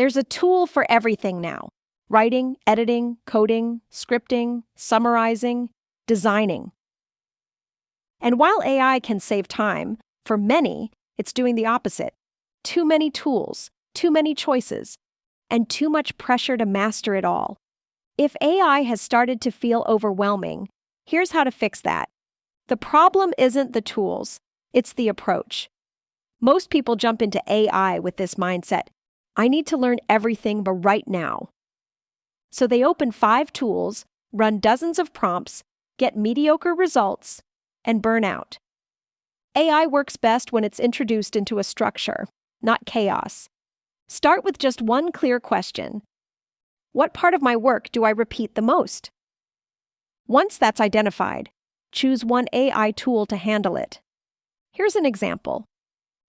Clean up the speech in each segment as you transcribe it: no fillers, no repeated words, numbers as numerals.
There's a tool for everything now: writing, editing, coding, scripting, summarizing, designing. And while AI can save time, for many, it's doing the opposite. Too many tools, too many choices, and too much pressure to master it all. If AI has started to feel overwhelming, here's how to fix that. The problem isn't the tools, it's the approach. Most people jump into AI with this mindset: I need to learn everything but right now. So they open 5 tools, run dozens of prompts, get mediocre results, and burn out. AI works best when it's introduced into a structure, not chaos. Start with just one clear question: what part of my work do I repeat the most? Once that's identified, choose one AI tool to handle it. Here's an example.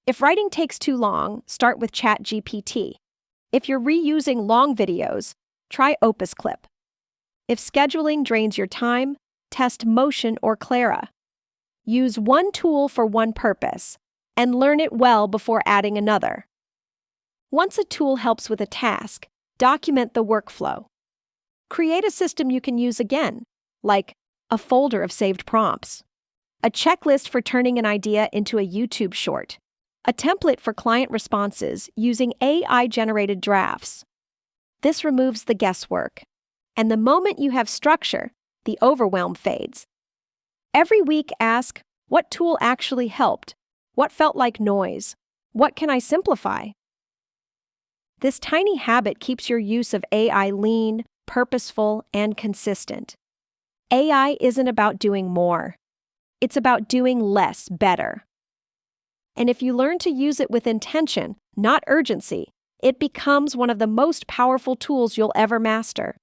If writing takes too long, start with ChatGPT. If you're reusing long videos, try Opus Clip. If scheduling drains your time, test Motion or Clara. Use one tool for one purpose, and learn it well before adding another. Once a tool helps with a task, document the workflow. Create a system you can use again, like a folder of saved prompts, a checklist for turning an idea into a YouTube short, a template for client responses using AI-generated drafts. This removes the guesswork, and the moment you have structure, the overwhelm fades. Every week ask, what tool actually helped? What felt like noise? What can I simplify? This tiny habit keeps your use of AI lean, purposeful, and consistent. AI isn't about doing more. It's about doing less better. And if you learn to use it with intention, not urgency, it becomes one of the most powerful tools you'll ever master.